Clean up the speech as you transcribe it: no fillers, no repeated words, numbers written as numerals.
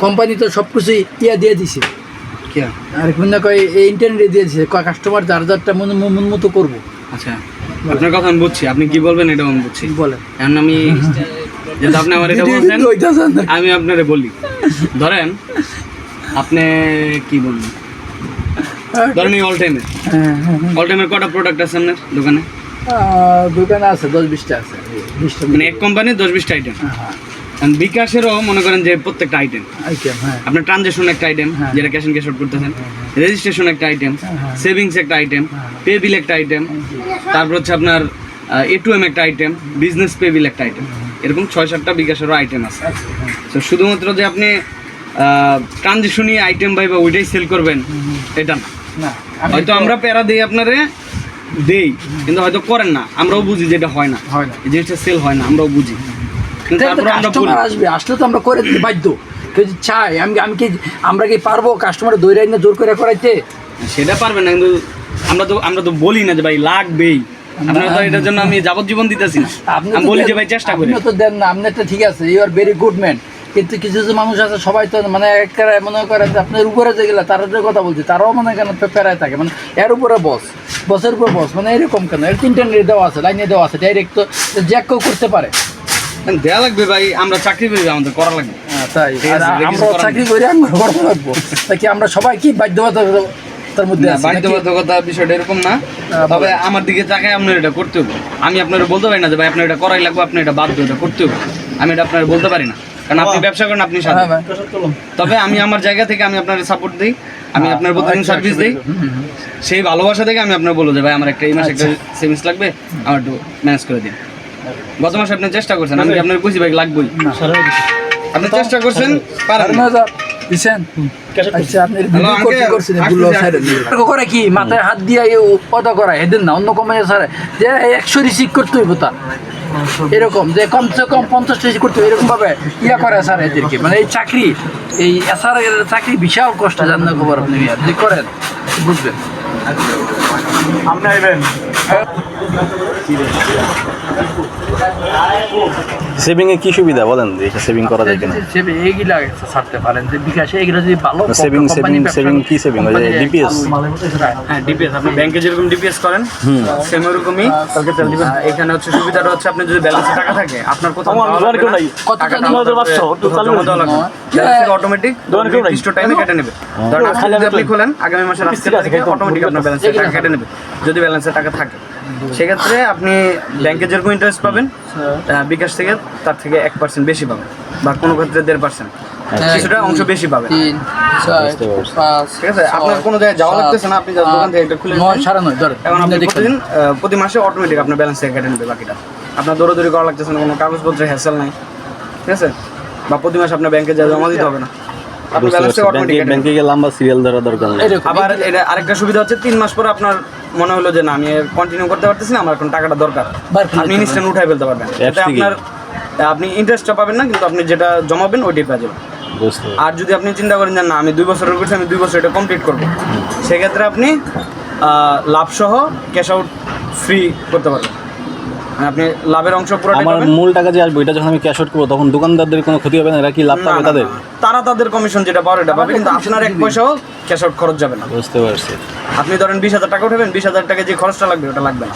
Company তো সব কিছুই দিয়ে দিছে আর কোন কয় ইন্টারনেটে দিয়ে দিছে কাস্টমার যারটা মন মতো করবো। আচ্ছা আপনার কথা আমি বুঝছি, আপনি কি বলবেন এটা আমি বুঝছি। বলেন এখন আমি যেহেতু আপনি আমার এটা বলছেন আমি আপনারে বলি, ধরেন আপনি কি বলবেন, ধরেন এই অল টাইমের কটা প্রোডাক্ট আছে আপনার দোকানে? দোকানে আছে 10-20টা আছে, 20টা মানে এক কোম্পানির 10-20টা আইটেম। বিকাশেরও মনে করেন যে প্রত্যেকটা আইটেম আপনার ট্রানজেকশন একটা আইটেম যেটা ক্যাশ এন্ড ক্যাশ আউট করতেছেন, রেজিস্ট্রেশন একটা আইটেম, সেভিংস একটা আইটেম, পে বিল একটা আইটেম, তারপর হচ্ছে আপনার A2M একটা আইটেম, বিজনেস পে বিল একটা আইটেম, এরকম 6-7টা বিকাশেরও আইটেম আছে। তো শুধুমাত্র যে আপনি ট্রানজেকশনই আইটেম বা ওইটাই সেল করবেন এটা না। হয়তো আমরা প্যারা দিই আপনারে দেই, কিন্তু হয়তো করেন না, আমরাও বুঝি যে এটা হয় না, এই জিনিসটা সেল হয় না, আমরাও বুঝি। কিন্তু তারপরে আমরা আসবে, আসলে তো আমরা করে দিতে বাধ্য। কেউ যদি চাই আমি কি আমরা কি পারবো কাস্টমার দৌড়াই না জোর করে করাইতে? সেটা পারবেন না, কিন্তু আমরা তো বলি না যে ভাই লাগবেই, আপনারা তো এটার জন্য আমি যাবজ্জীবন দিতেছি না, আমি বলি যে ভাই চেষ্টা করি। আপনি তো দেন না, আপনি তো ঠিক আছে, you are very good man, কিন্তু কিছু কিছু মানুষ আছে সবাই তো মানে একেবারে মনে করে যে আপনার উপরে যে গেলে তারা যে কথা বলছে তারাও মানে কেন পেপারায় থাকে, মানে এর উপরে বসের উপর বস, মানে এরকম কেন? এর 3টা দেওয়া আছে, লাইনে দেওয়া আছে, ডাইরেক্ট তো যে কেউ করতে পারে। দেওয়া লাগবে ভাই, আমরা চাকরি করি, আমাদের করা লাগবে। তাই আমরা চাকরি করি, আমরা করা লাগবো। তা কি আমরা সবাই কি বাধ্যবাধকতার মধ্যে বাধ্যবাধকতা বিষয়টা এরকম না, তবে আমার দিকে তাকায় আপনার এটা করতে হবে। আমি আপনার বলতে পারি না যে ভাই আপনার এটা করাই লাগবে, আপনার এটা বাধ্য, এটা করতে হবে, আমি এটা আপনার বলতে পারি না, কারণ আপনি ব্যবসা করেন, আপনি সাথে। তবে আমি আমার জায়গা থেকে আমি আপনার সাপোর্ট দিই, আমি আপনার প্রতিদিন সার্ভিস দিই, সেই ভালোবাসা থেকে আমি আপনার বলবো যে ভাই আমার একটা এই মাসে একটা সেভিংস লাগবে, আমার একটু ম্যানেজ করে দিন। গত মাসে আপনি চেষ্টা করছেন, আমি আপনার বুঝি ভাই লাগবেই, আপনি চেষ্টা করছেন, পারেন করে কি মাথায় হাত দিয়ে কথা করা এদের না, অন্য কোম্পানি স্যার যে 100 রিসিভ করতে হইব, তা এরকম যে কমসে কম 50 রিসিভ করতে এরকম ভাবে ইয়া করে স্যার এদেরকে। মানে এই চাকরি, এই এসআর চাকরি বিশাল কষ্ট, জানেন খবর আপনি যদি করেন বুঝবেন। আপনি আইবেন সেভিং এ কি সুবিধা বলেন, যে সেভিং করা যায় কিনা? এইগুলা ছাড়তে পারেন যে বিকাশে এগুলো যদি ভালো সেভিং কি সেভিং ওই যে ডিপিএস। হ্যাঁ ডিপিএস, আপনি ব্যাংকে যেরকম ডিপিএস করেন সেম ওরকমই। এখানে হচ্ছে সুবিধাটা হচ্ছে আপনি যদি ব্যালেন্সে টাকা থাকে, আপনার কোথাও অটোমেটিক নির্দিষ্ট টাইমে কেটে নেবে। ধরেন আপনি খোলেন আগামী মাসের অটোমেটিক আপনার ব্যালেন্সে টাকা কেটে নেবে যদি ব্যালেন্সে টাকা থাকে। সেক্ষেত্রে আপনি ব্যাংকে যেরকম ইন্টারেস্ট পাবেন বিকাশ থেকে তার থেকে 1% বেশি পাবেন, বা কোনো ক্ষেত্রে 1.5%, কিছুটা অংশ বেশি পাবেন। ঠিক আছে, আপনার কোনো জায়গায় যাওয়া লাগতেছে না, আপনি দোকান থেকে একটা খুলে এখন আপনি প্রতি মাসে অটোমেটিক আপনার ব্যালেন্স থেকে কেটে নেবে বাকিটা। আপনার দৌড়াদৌড়ি করা লাগতেছে না, কোনো কাগজপত্রের হ্যাসেল নাই, ঠিক আছে, বা প্রতি মাসে আপনার ব্যাংকে যা জমা দিতে হবে না, ব্যাংকে গিয়ে লম্বা সিরিয়াল ধরা দরকার নেই। আবার এটা আরেকটা সুবিধা হচ্ছে 3 মাস পরে আপনার মনে হলো যে না আমি কন্টিনিউ করতে পারতেছি না, আমার এখন টাকাটা দরকার, আপনি ইনস্ট্যান্ট উঠাই ফেলতে পারবেন। এটা আপনার আপনি ইন্টারেস্টটা পাবেন না, কিন্তু আপনি যেটা জমাবেন ওইটাই পেয়ে যাবেন। আর যদি আপনি চিন্তা করেন যে না আমি 2 বছরের করছি, আমি 2 বছর এটা কমপ্লিট করবো, সেক্ষেত্রে আপনি লাভসহ ক্যাশ আউট ফ্রি করতে পারবেন। আপনি লাভের অংশ পুরো আমার মূল টাকা যে আসবে এটা যখন আমি ক্যাশ আউট করবো তখন দোকানদারদের কোনো ক্ষতি হবে না? এরা কি লাভ পাবে? তাদের কমিশন যেটা পাবে এটা পাবে, কিন্তু আপনার 1 পয়সাও ক্যাশ আউট খরচ যাবে না। বুঝতে পারছি। আপনি ধরেন 20,000 টাকা উঠাবেন, 20,000 টাকা যে খরচটা লাগবে ওটা লাগবে না।